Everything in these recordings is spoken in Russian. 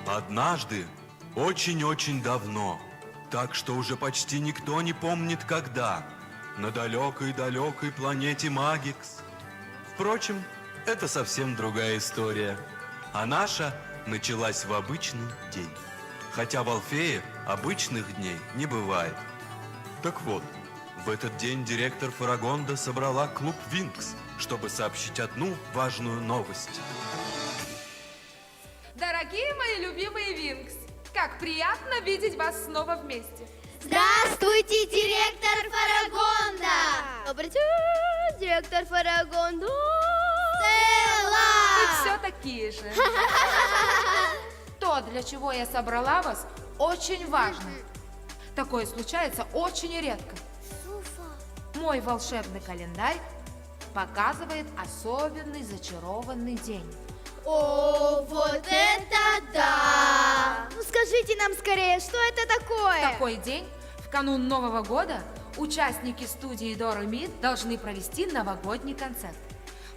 Однажды, очень-очень давно, так что уже почти никто не помнит когда, на далекой-далекой планете Магикс. Впрочем, это совсем другая история. А наша началась в обычный день. Хотя в Алфее обычных дней не бывает. Так вот, в этот день директор Фарагонда собрала клуб Винкс, чтобы сообщить одну важную новость. Дорогие мои любимые Винкс, как приятно видеть вас снова вместе. Здравствуйте, директор Фарагонда! Добрый день, директор Фарагонда! Стелла! Вы все такие же. То, для чего я собрала вас, очень важно. Такое случается очень редко. Мой волшебный календарь показывает особенный зачарованный день. О, вот это да! Ну скажите нам скорее, что это В такое? такой день, в канун Нового года, участники студии Дора Мид должны провести новогодний концерт,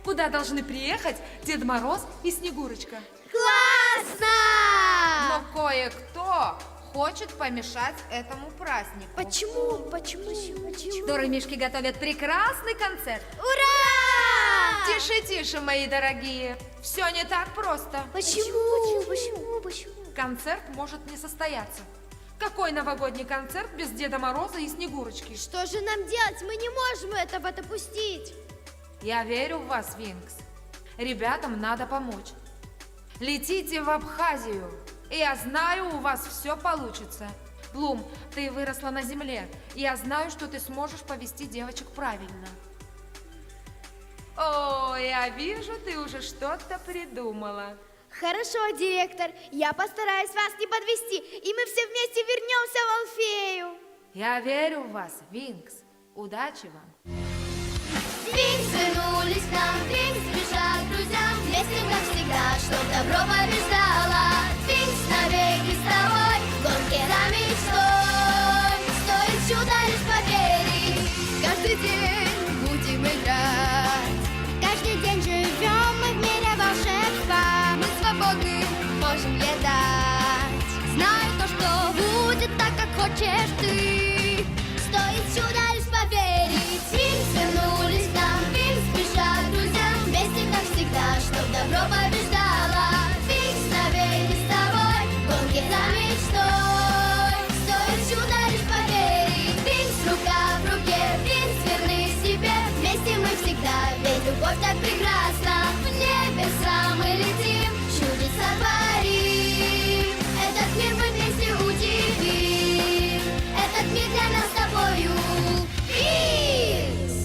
куда должны приехать Дед Мороз и Снегурочка. Классно! Но кое-кто хочет помешать этому празднику. Почему? Дора и Мишки готовят прекрасный концерт. Ура! Тише, тише, мои дорогие. Все не так просто. Почему? Концерт может не состояться. Какой новогодний концерт без Деда Мороза и Снегурочки? Что же нам делать? Мы не можем этого допустить. Я верю в вас, Винкс. Ребятам надо помочь. Летите в Абхазию. И я знаю, у вас все получится. Блум, ты выросла на земле. И я знаю, что ты сможешь повести девочек правильно. О, я вижу, ты уже что-то придумала. Хорошо, директор, я постараюсь вас не подвести, и мы все вместе вернемся в Алфею. Я верю в вас, Винкс. Удачи вам. Винкс вернулись к нам, Винкс бежат к друзьям, вместе, как всегда, чтоб добро побеждало. Винкс навеки с тобой, в гонке за мечтой. Стоит чудо лишь поверить, каждый день будем играть. Каждый день живем мы в мире волшебства, мы свободны, можем летать. Знаю то, что будет так, как хочешь ты. Стоит чудо лишь поверить. Винкс вернулись к нам, Винкс бежат к друзьям, вместе, как всегда, чтоб добро побеждало. Винкс навеки с тобой, в гонке за мечтой. Стоит чудо лишь поверить. Винкс рука в руке, Винкс верны себе, вместе мы всегда, ведь любовь так прекрасна. В небеса мы летим, чудеса творим. Этот мир мы вместе удивим. Этот мир для нас с тобою. Винкс!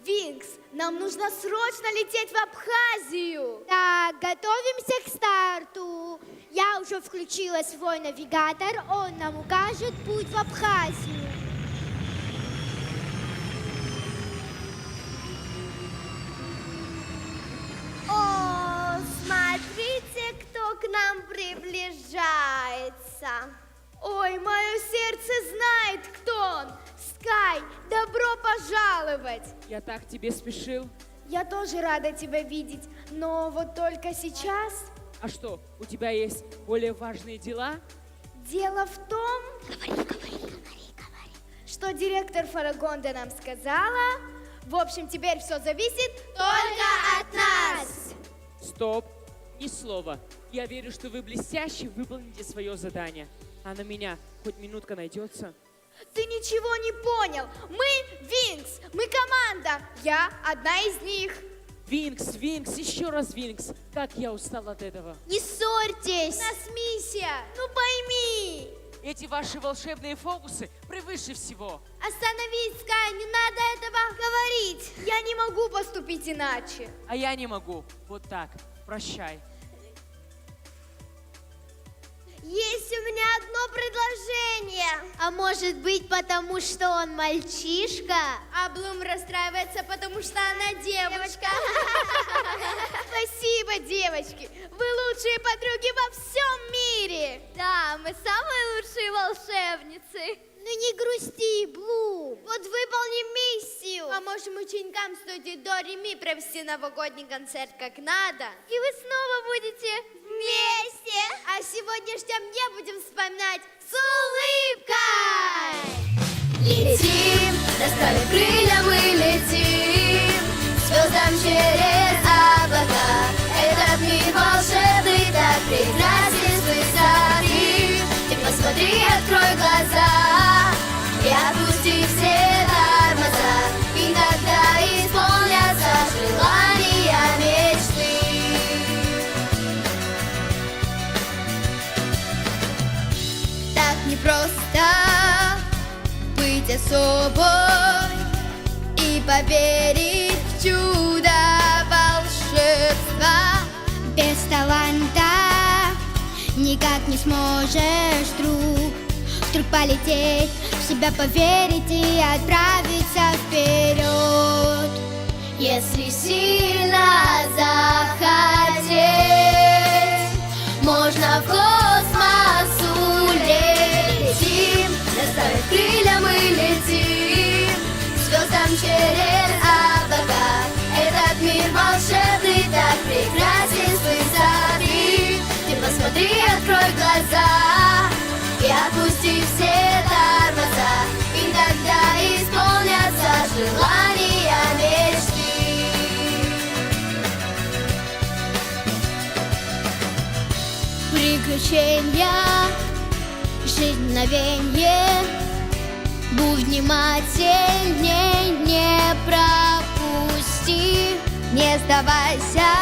Винкс, нам нужно срочно лететь в Абхазию. Так, готовимся к старту. Я уже включила свой навигатор, он нам укажет путь в Абхазию. О, смотрите, кто к нам приближается. Ой, мое сердце знает, кто он. Скай, добро пожаловать. Я так тебе спешил. Я тоже рада тебя видеть, но вот только сейчас... А что, у тебя есть более важные дела? Дело в том... Что директор Фарагонда нам сказала. В общем, теперь все зависит только от нас. Стоп, ни слова. Я верю, что вы блестяще выполните свое задание. А на меня хоть минутка найдется? Ты ничего не понял. Мы Винкс, мы команда. Я одна из них. Винкс, Винкс, еще раз Винкс. Как я устал от этого. Не ссорьтесь. У нас миссия. Ну пойми. Эти ваши волшебные фокусы превыше всего. Остановись, Скай, не надо этого говорить. Я не могу поступить иначе. А я не могу. Вот так. Прощай. Есть у меня одно предложение. А может быть, потому что он мальчишка? А Блум расстраивается, потому что она девочка. Спасибо, девочки. Вы лучшие подруги во всем мире. Да, мы самые лучшие волшебницы. Ну не грусти, Блум. Вот выполним миссию. Поможем ученикам студии до ре ми провести новогодний концерт как надо. И вы снова будете вместе. А сегодняшнем дне будем вспоминать с улыбкой. Летим, расправив крылья мы летим, звездам через облака. Этот мир волшебный, так прекрасен с высоты. Ты посмотри, открой глаза и отпусти все тормоза, и тогда исполнятся желания мечты. Так непросто быть особой и поверить в чудо волшебства. Без таланта никак не сможешь, вдруг полететь, в себя поверить и отправиться вперед. Если сильно захотеть, можно в космос улетим. Расправив крылья мы летим, звездам через облака. Этот мир волшебный, так прекрасен с высоты. Ты посмотри, открой глаза и отпусти все тормоза, и тогда исполнятся желания мечты. Приключения, жизнь мгновенье, будь внимательней, не пропусти, не сдавайся,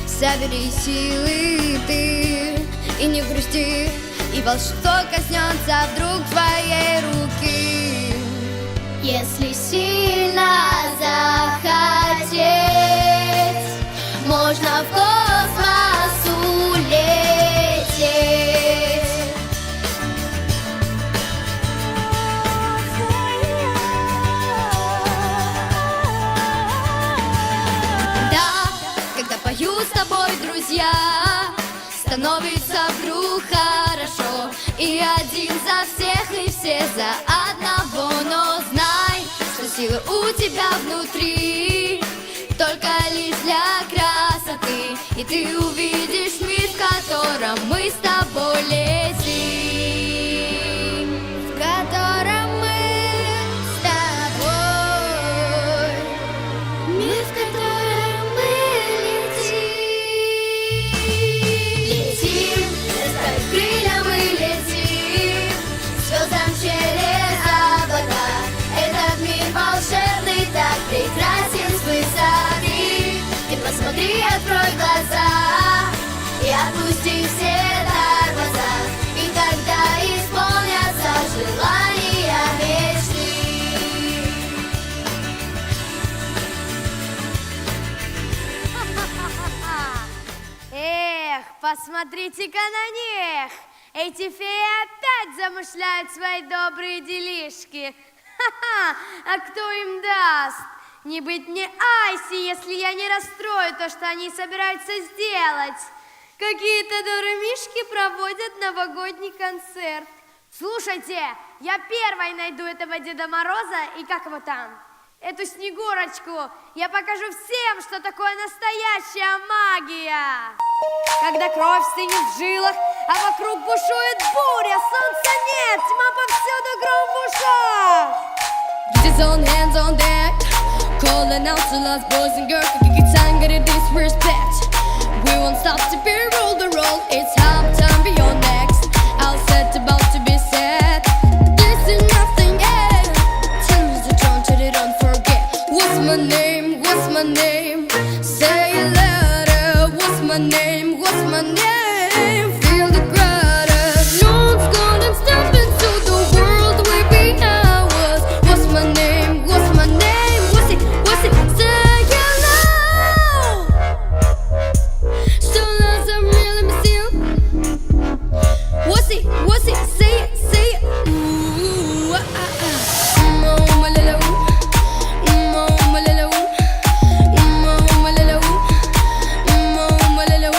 собери силы ты и не грусти, и волшебство коснется вдруг твоей руки. Если сильно захотеть, можно в космос улететь. Да, когда пою с тобой, друзья, становится вдруг хорошо. И один за всех, и все за одного. Но знай, что сила у тебя внутри, только лишь для красоты. И ты увидишь мир, в котором мы с тобой летим, в котором мы с тобой, мир, в котором мы летим. Летим, расправив крылья мы летим, звездам через облака. Этот мир волшебный, так прекрасен с высоты. Ты посмотри, открой глаза и отпусти все тормоза, и тогда исполнятся желания мечты. Эх, посмотрите-ка на них! Эти феи опять замышляют свои добрые делишки. Ха-ха! А кто им даст? Не быть мне Айси, если я не расстрою то, что они собираются сделать. Какие-то дурамишки проводят новогодний концерт. Слушайте, я первой найду этого Деда Мороза и как его там? Эту Снегурочку. Я покажу всем, что такое настоящая магия. Когда кровь стынет в жилах, а вокруг бушует буря, солнца нет, тьма повсюду, гром в ушах. Get his own hands on deck, calling out to lost boys and girls. It's anger and disrespect. We won't stop to be roll the roll. It's half time beyond next. All set about to be set. This is nothing yet. Tell me the throne, till they don't forget. What's my name? What's my name? Say it louder. What's my name? What's my name? Feel the gratitude. No one's gonna step into the world we be ours. What's my name? What's my name? What's it? What's it? Say it loud. So loud, I'm really miss you. What's it? What's it? Say it, say it. Ooh, ah, ah, ah. Oh, my little, oh, my little, oh, my little, oh, my little.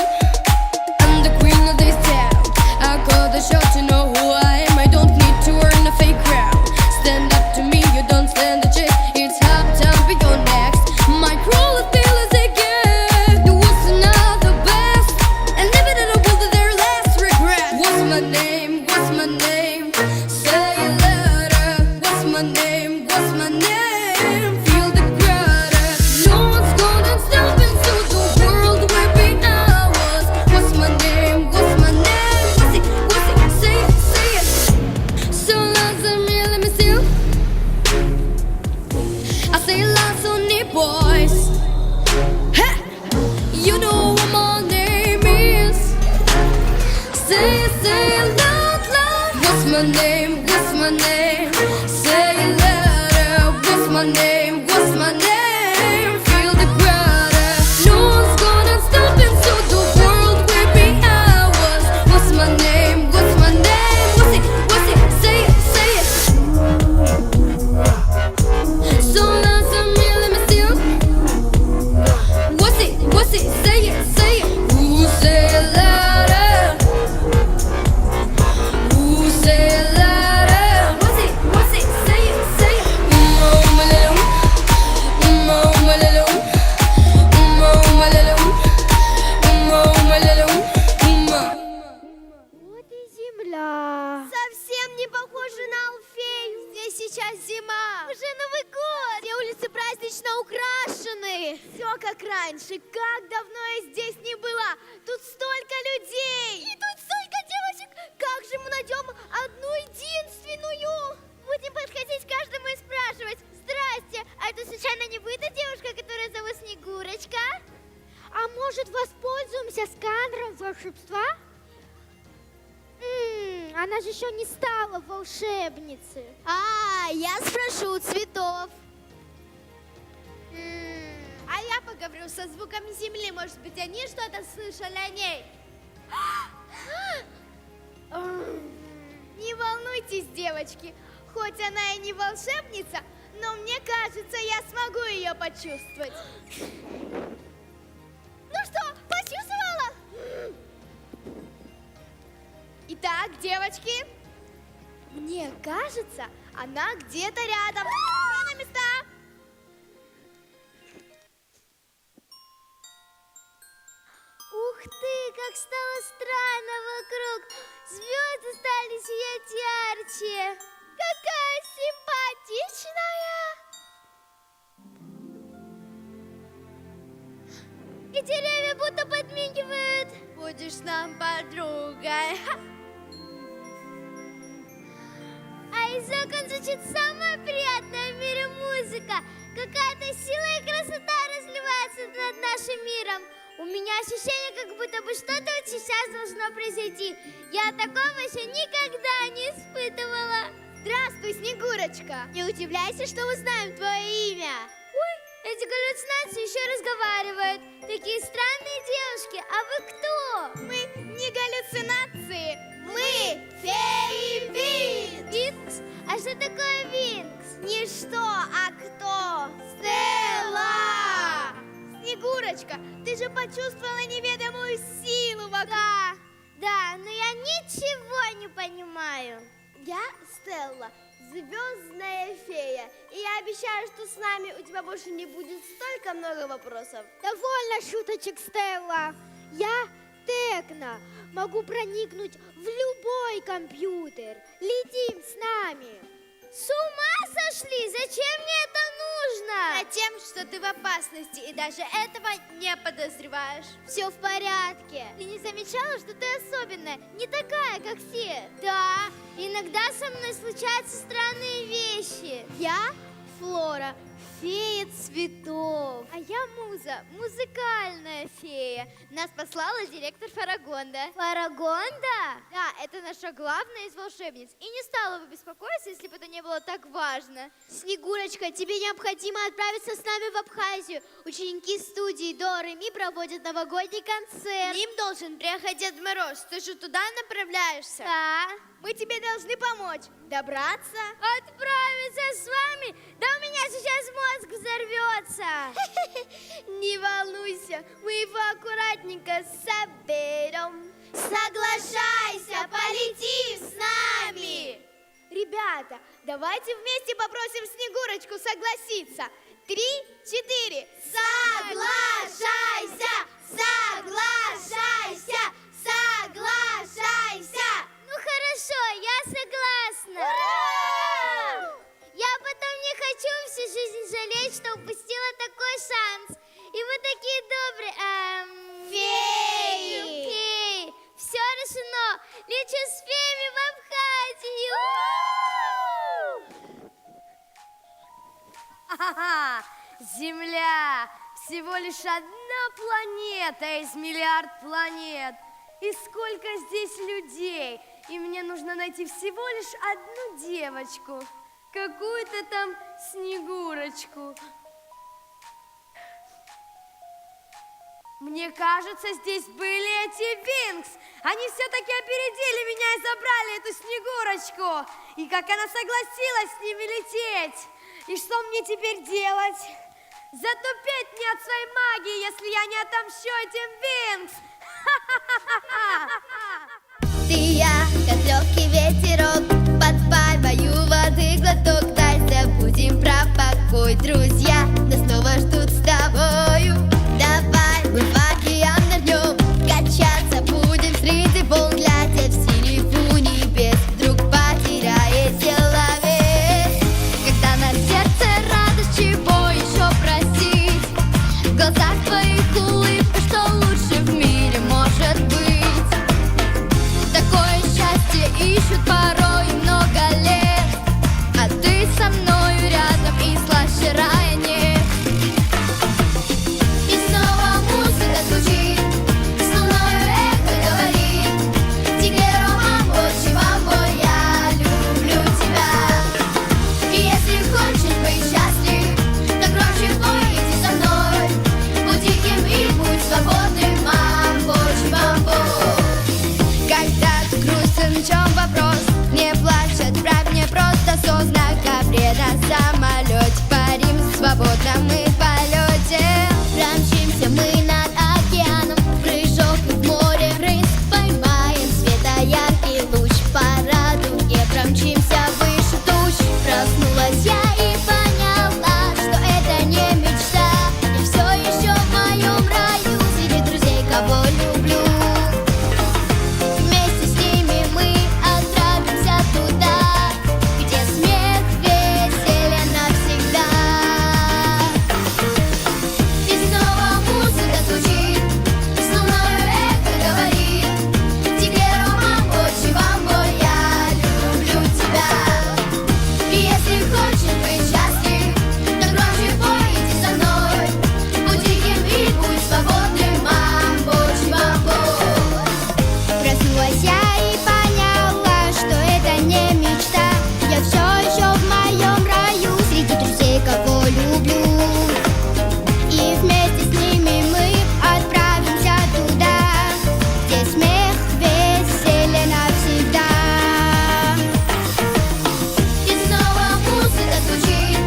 I'm the queen of this my name? What's my name? Say it louder. What's my name? What's my name? Feel the crowd. No one's gonna stop into the world where be ours. What's my name? What's my name? What's it? What's it? Say it, say it. So answer me, let me see. What's it? What's it? Say it, say it. Who say it louder? Who say it louder? What's it? What's it? Say it, say it. Вот и земля. Совсем не похоже на Алфею. Здесь сейчас зима. Уже Новый год. Все улицы празднично украшены. Все как раньше. Как давно я здесь не была. Тут столько людей. И тут столько девочек. Как же мы найдем одну единственную? Будем подходить к каждому и спрашивать. Здрасте, а это случайно не вы та девушка, которая зовут Снегурочка? А может, воспользуемся сканером волшебства? Она же еще не стала волшебницей. А я спрошу у цветов. А я поговорю со звуками земли. Может быть, они что-то слышали о ней? Не волнуйтесь, девочки. Хоть она и не волшебница, но мне кажется, я смогу ее почувствовать. Ну что, почувствовала? Итак, девочки, мне кажется, она где-то рядом. Все на места. Ух ты, как стало странно вокруг. Звезды стали сиять ярче. Какая симпатичная. И деревья будто подмигивают. Будешь нам подругой. А из окон звучит самая приятная в мире музыка. Какая-то сила и красота разливается над нашим миром. У меня ощущение, как будто бы что-то вот сейчас должно произойти. Я такого еще никогда не испытывала. Здравствуй, Снегурочка. Не удивляйся, что мы знаем твое имя. Ой, эти галлюцинации еще разговаривают. Такие странные девушки. А вы кто? Мы не галлюцинации. Мы феи Винкс. Винкс? А что такое Винкс? Не что, а кто? Стелла! Снегурочка, ты же почувствовала неведомую силу вокруг. Да, но я ничего не понимаю. Я Стелла, звездная фея. И я обещаю, что с нами у тебя больше не будет столько много вопросов. Довольно шуточек, Стелла. Я Текна. Могу проникнуть в любой компьютер. Летим с нами. С ума сошли? Зачем мне это нужно? Затем, что ты в опасности и даже этого не подозреваешь. Все в порядке. Ты не замечала, что ты особенная? Не такая, как все. Да, иногда со мной случаются странные вещи. Я Флора, фея цветов. А я Муза, музыкальная фея. Нас послала директор Фарагонда. Фарагонда? Да, это наша главная из волшебниц. И не стала бы беспокоиться, если бы это не было так важно. Снегурочка, тебе необходимо отправиться с нами в Абхазию. Ученики студии До Ре Ми проводят новогодний концерт. К ним должен приехать Дед Мороз. Ты же туда направляешься? Да. Мы тебе должны помочь. Добраться? Отправиться с вами? Да у меня сейчас мозг взорвется. Не волнуйся, мы его аккуратненько соберем. Соглашайся, полети с нами. Ребята, давайте вместе попросим Снегурочку согласиться. 3, 4. Соглашайся! Соглашайся! Соглашайся! Ну хорошо, я согласна. Ура! Я потом не хочу всю жизнь жалеть, что упустила такой шанс. И вы такие добрые. Феи! Феи! Все решено. Лечу с феями в Абхазию. Ха-ха-ха! Земля! Всего лишь одна планета из миллиард планет. И сколько здесь людей! И мне нужно найти всего лишь одну девочку. Какую-то там Снегурочку. Мне кажется, здесь были эти Винкс. Они все-таки опередили меня и забрали эту Снегурочку. И как она согласилась с ними лететь. И что мне теперь делать? Затупить мне от своей магии, если я не отомщу этим Винкс. Ты и я, как легкий ветерок, подпаиваю воды глоток. Дай забудем про покой, друзья, нас снова ждут с тобою. Давай мы в океан нырнем, качаться будем среди волн, глядя в синеву небес, вдруг потеряет человек. Когда на сердце радость, чего еще просить? В глазах твоих улыбка, что лучше в мире может быть. Такое счастье ищут порой много лет, а ты со мною рядом и слаще рая нет. И снова музыка звучит, с луною эхо говорит: Тигеро мамбо, чимамбо, я люблю тебя. И если хочешь быть счастлив, то громче пой, иди за мной. Будь диким и будь свободным, мамбо, чимамбо. Когда ты грустен, в чем вопрос? Не плачь, отправь мне просто сон. Знак на самолете, парим свободно мы в полете. Промчимся мы над океаном, прыжок в море рысь. Поймаем света яркий луч, по радуге промчимся выше туч. Проснулась я и поняла, что это не мечта. Я все еще в моем раю среди друзей, кого люблю. Вместе с ними мы отправимся туда, где смех, веселье навсегда. И снова музыка звучит, с луною эхо говорит: Тигеро мамбо, чимамбо, я люблю тебя. И если хочешь быть счастлив, то громче пой, иди за мной. Будь диким и будь свободным, мамбо, чимамбо. Проснулась я и поняла, что это не мечта. Я все еще в моем раю среди друзей, кого люблю. И вместе с ними мы отправимся туда, где смех, веселье навсегда. И снова музыка звучит,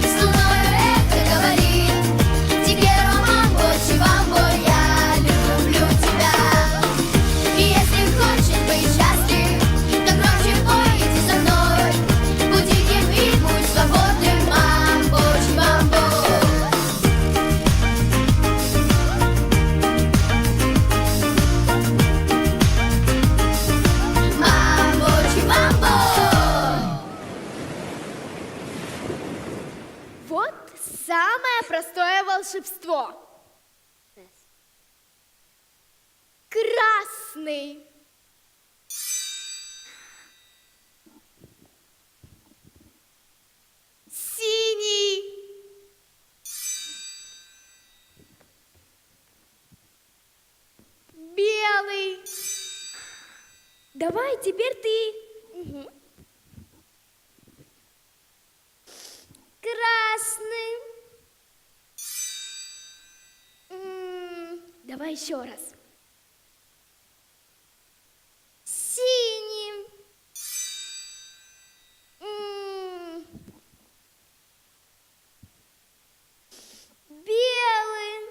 с луною эхо говорит: Тигеро мамбо, чимамбо, я люблю тебя. И если хочешь быть счастлив, то громче пой, иди за мной. Будь диким и будь свободным, мамбо, чимамбо. Мамбо, чимамбо. Вот самое простое волшебство. Красный. Синий. Белый. Давай, теперь ты. Красный. Давай еще раз. Синим. Белым.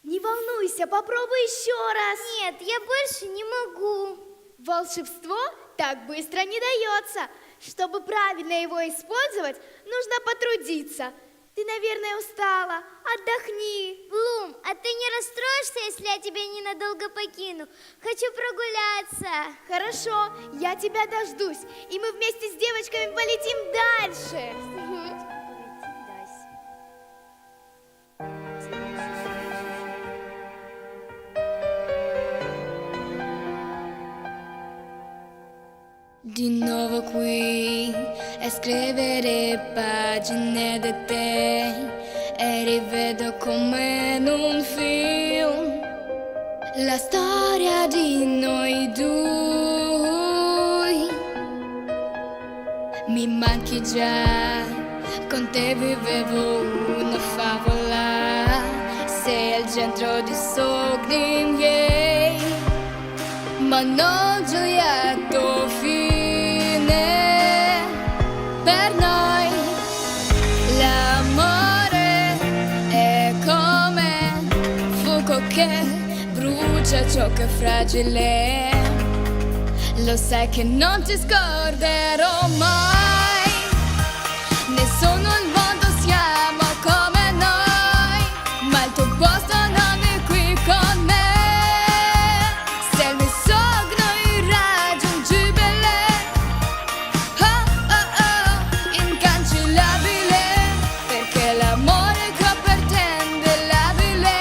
Не волнуйся, попробуй еще раз. Нет, я больше не могу. Волшебство так быстро не дается. Чтобы правильно его использовать, нужно потрудиться. Ты, наверное, устала. Отдохни. Блум, а ты не расстроишься, если я тебя ненадолго покину? Хочу прогуляться. Хорошо, я тебя дождусь. И мы вместе с девочками полетим дальше. Di nuovo qui a scrivere pagine di te e rivedo come in un film la storia di noi due. Mi manchi già, con te vivevo una favola, sei al centro di sogni miei, ma non gioietto fine per noi. L'amore è come fuoco che brucia ciò che è fragile, lo sai che non ti scorderò mai, nessuno al mondo siamo come noi, ma il tuo posto non è qui con me. Sei il mio sogno irraggiungibile, oh oh oh, incancellabile, perché l'amore che ho per te è indelebile,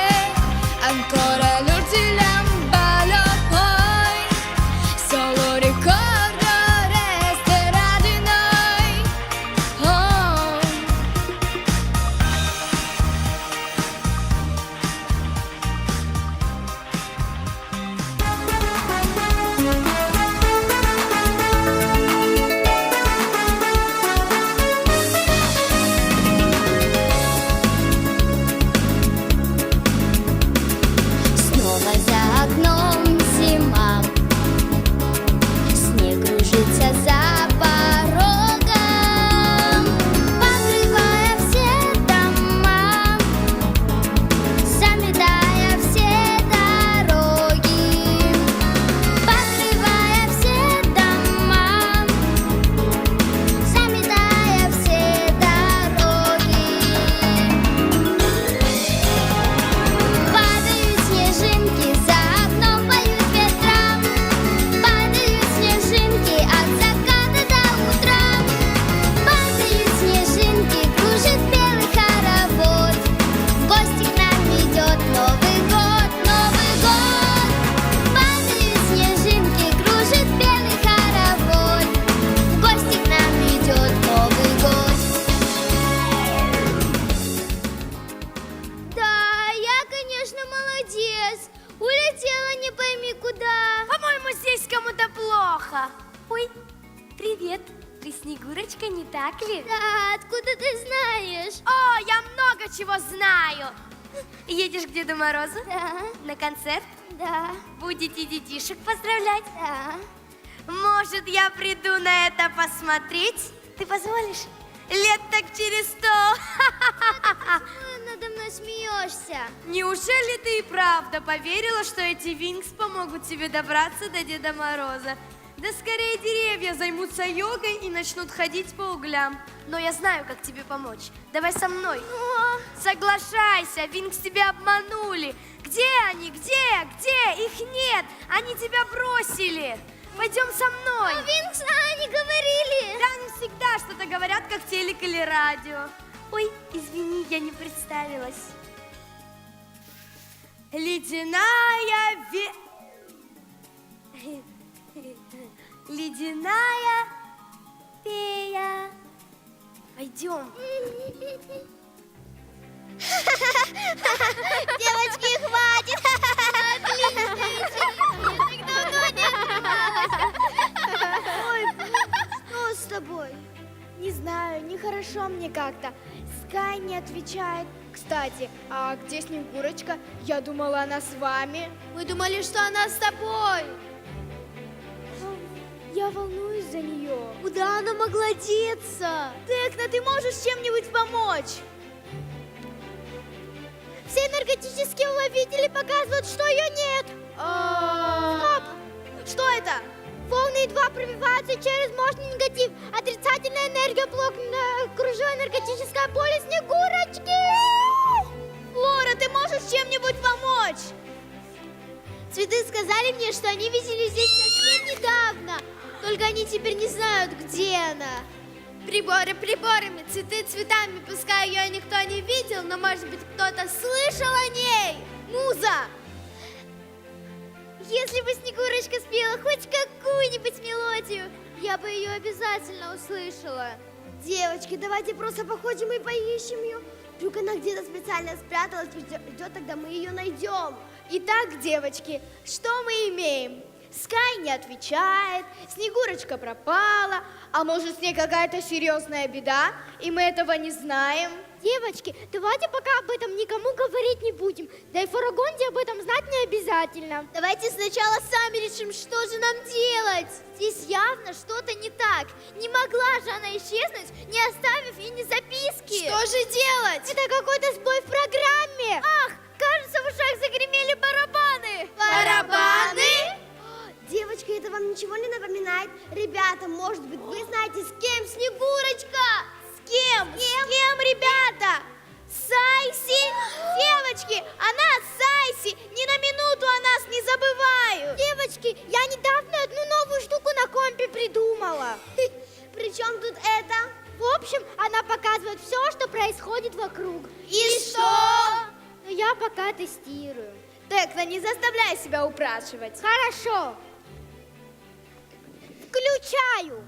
ancora l'ultimo ballo poi, solo ricordo resterà di noi, oh. Снова за окном зима, снег кружится за порогом, покрывая все дома, заметая все дороги, покрывая все дома, заметая все дороги. Падают снежинки за окном, поют ветрам, падают снежинки от заката до утра, падают снежинки, кружит белый хоровод, в гости к нам идет Новый год, Новый год. Падают снежинки, кружит белый хоровод, в гости к нам идет Новый год. Да, я, конечно, молодец. Улетела не пойми куда. По-моему, здесь кому-то плохо. Ой, привет. Ты Снегурочка, не так ли? Да, откуда ты знаешь? О, я много чего знаю. Едешь к Деду Морозу? Да, На концерт? да, Будете детишек поздравлять? да. Может, я приду на это посмотреть? Ты позволишь? Лет так через 100. Ты надо мной смеешься. Неужели ты и правда поверила, что эти Винкс помогут тебе добраться до Деда Мороза? Да скорее деревья займутся йогой и начнут ходить по углям. Но я знаю, как тебе помочь. Давай со мной. Соглашайся, Винкс тебя обманули. Где они? Где? Их нет. Они тебя бросили. Пойдем со мной. Винкс, они говорили. Да, они всегда что-то говорят, как телек или радио. Ой, извини, я не представилась. Ледяная Ледяная фея. Пойдем. Девочки, хватит. Ой, что с тобой? Не знаю, нехорошо мне как-то. Скай не отвечает. Кстати, а где Снегурочка? Я думала, она с вами. Мы думали, что она с тобой. Я волнуюсь за нее. Куда она могла деться? Текна, ты можешь чем-нибудь помочь? Все энергетические уловители показывают, что ее нет. Стоп! Что это? Волны едва пробиваются через мощный негатив. Отрицательная энергия плотно окружила энергетическое поле Снегурочки. Флора, ты можешь чем-нибудь помочь? Цветы сказали мне, что они видели здесь совсем недавно. Только они теперь не знают, где она. Приборы приборами, цветы цветами. Пускай ее никто не видел, но, может быть, кто-то слышал о ней. Муза! Если бы Снегурочка спела хоть какую-нибудь мелодию, я бы ее обязательно услышала. Девочки, давайте просто походим и поищем ее. Вдруг она где-то специально спряталась и ждет, тогда мы ее найдем. Итак, девочки, что мы имеем? Скай не отвечает, Снегурочка пропала, а может с ней какая-то серьезная беда, и мы этого не знаем. Девочки, давайте пока об этом никому говорить не будем, да и Фарагонде об этом знать не обязательно. Давайте сначала сами решим, что же нам делать. Здесь явно что-то не так. Не могла же она исчезнуть, не оставив и ни записки. Что же делать? Это какой-то сбой в программе. Ах, кажется, в ушах загремели барабаны. Барабаны? Девочка, это вам ничего не напоминает? Ребята, может быть, вы знаете, с кем Снегурочка? С кем? С кем, ребята? Сайси? Девочки, она Сайси. Ни на минуту о нас не забывают. Девочки, я недавно одну новую штуку на компе придумала. При чем тут это? В общем, она показывает все, что происходит вокруг. И что? Но я пока тестирую. Текна, не заставляй себя упрашивать. Хорошо. Включаю.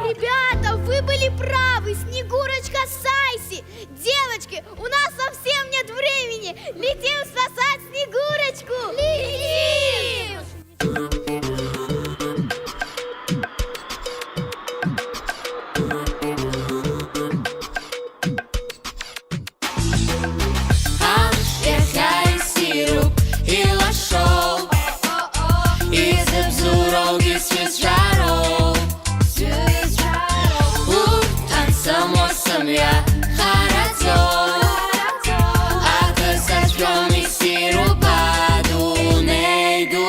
Ребята, вы были правы. Снегурочка Сайси. Девочки, у нас совсем нет времени. Летим спасать Снегурочку. Летим! Я хорошо, а ты со стрёмных сироп паду не иду.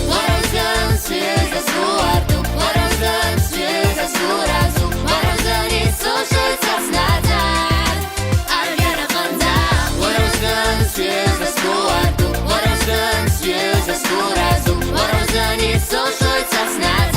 Морозан света суарту, морозан света суразу, морозан не слушается сназад. Альгера ханза, морозан света суарту, морозан света суразу, морозан не слушается сназад.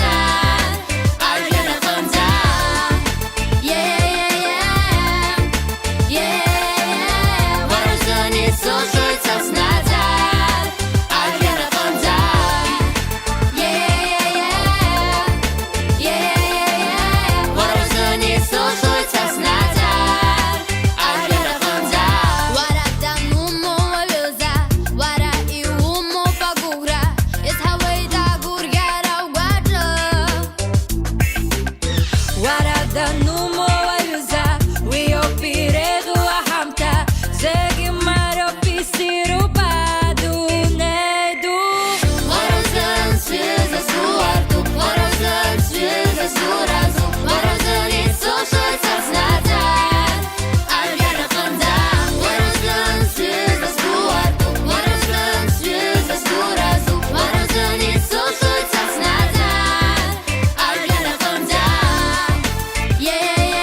Yeah.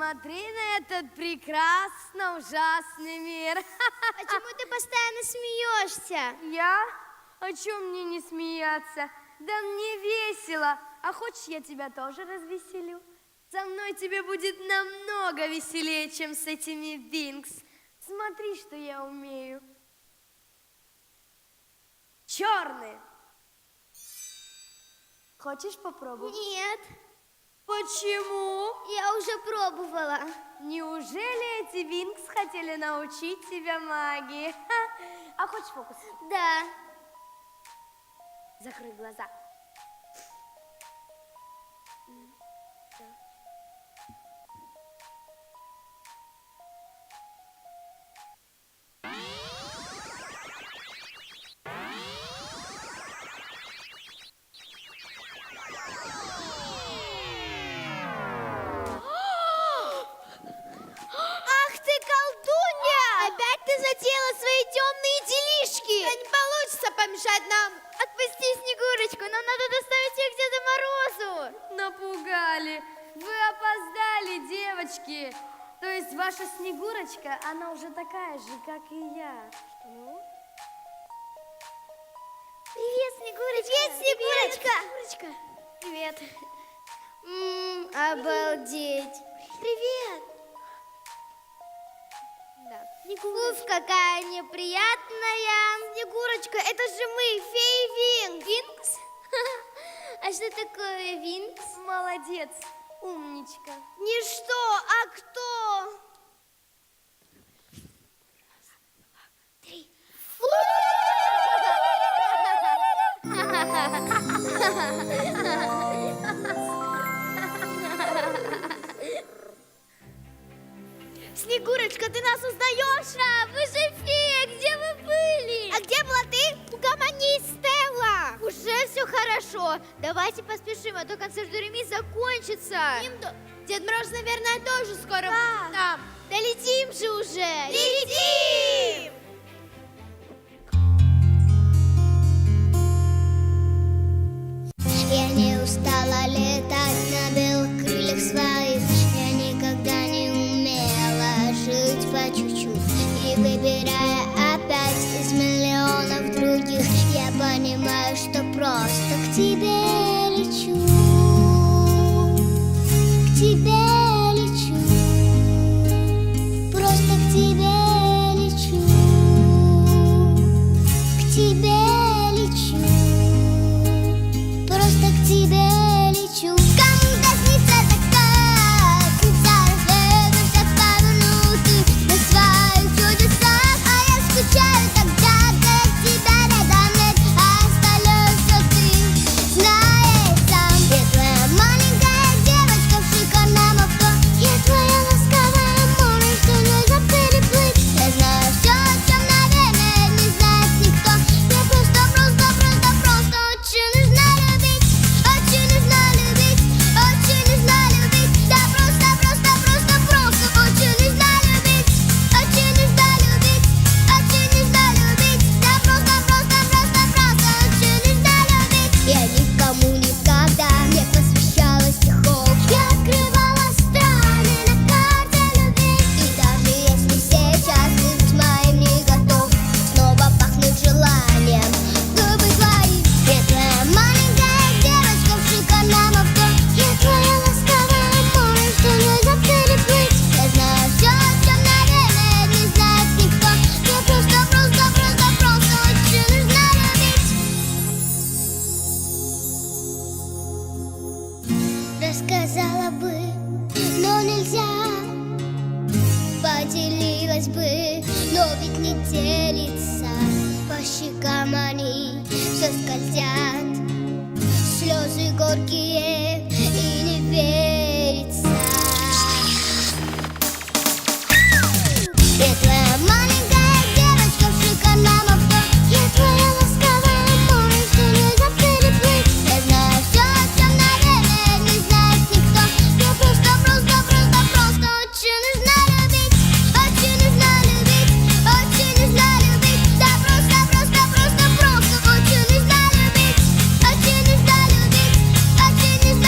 Посмотри на этот прекрасно ужасный мир. Почему ты постоянно смеешься? Я? О чем мне не смеяться? Да мне весело. А хочешь, я тебя тоже развеселю? Со мной тебе будет намного веселее, чем с этими Винкс. Смотри, что я умею. Черный. Хочешь попробовать? Нет, Почему? я уже пробовала. Неужели эти Винкс хотели научить тебя магии? Ха. А хочешь фокус? Да. Закрой глаза. Ах ты, колдунья! Опять ты затеяла свои темные делишки! Да не получится помешать нам! Отпусти Снегурочку, нам надо доставить ее к Деду Морозу! Напугали. Вы опоздали, девочки. То есть ваша Снегурочка, она уже такая же, как и я. Ну? Привет, Снегурочка! Привет, Снегурочка! Привет. Обалдеть! Привет! Да. Уф, какая неприятная! Снегурочка, это же мы, феи Винкс! Винкс? А что такое Винкс? Молодец, умничка. Не что, а кто? Снегурочка, ты нас узнаешь? Да, вы же фея, где вы были? А где была ты? Угомонись, Стелла! Уже все хорошо. Давайте поспешим, а то концерт Реми закончится. Дед Мороз, наверное, тоже скоро будет там. Да летим же уже! Летим! Я не устала летать на белых крыльях своих. Я никогда не умела жить по чуть-чуть. И выбирая опять из миллионов других, я понимаю, что просто к тебе лечу. К тебе лечу. Просто к тебе лечу. К тебе лечу. Просто к тебе лечу. Кому-то снится такая, снится разбегаться по минуты на своих чудесах. А я скучаю тогда, когда тебя рядом нет, а остаешься ты, знаешь сам. Я твоя маленькая девочка в шикарном авто. Я твоя ласковая море, что нельзя переплыть. Я знаю все, о чем, наверное, не знает никто. Я просто очень нужна любить, очень нужна любить, очень нужна любить. Да просто очень нужна любить, очень нужна любить, очень нужна любить. Да просто очень нужна любить. Я никому никогда не посвящала стихов. Я открывала страны на карте любви. И даже если сейчас ты быть моим не готов, снова пахнуть желанием губы твои. Я твоя маленькая девочка в шикарном авто. Я твоя ласковая море, что нельзя переплыть. Я знаю все, о чем, наверное, не знает никто. Я просто очень нужна любить. Рассказала бы, но нельзя. Поделилась бы, но ведь не делится. По щекам они все скользят, слезы горькие и не верится. Я твоя маленькая девочка в шикарном авто. Я твоя ласковая море, что нельзя переплыть. Я знаю все, о чем, наверное, не знает никто. Я просто очень нужна любить, очень нужна любить, очень нужна любить. Да просто очень нужна любить, очень нужна любить, очень нужна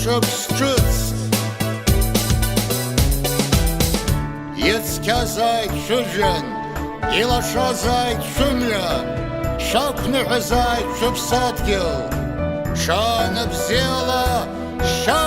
щоб щуц. Єцька зайд чужен, і лоша зайд шумля, шапне зайд, щоб садків, що не взяла, що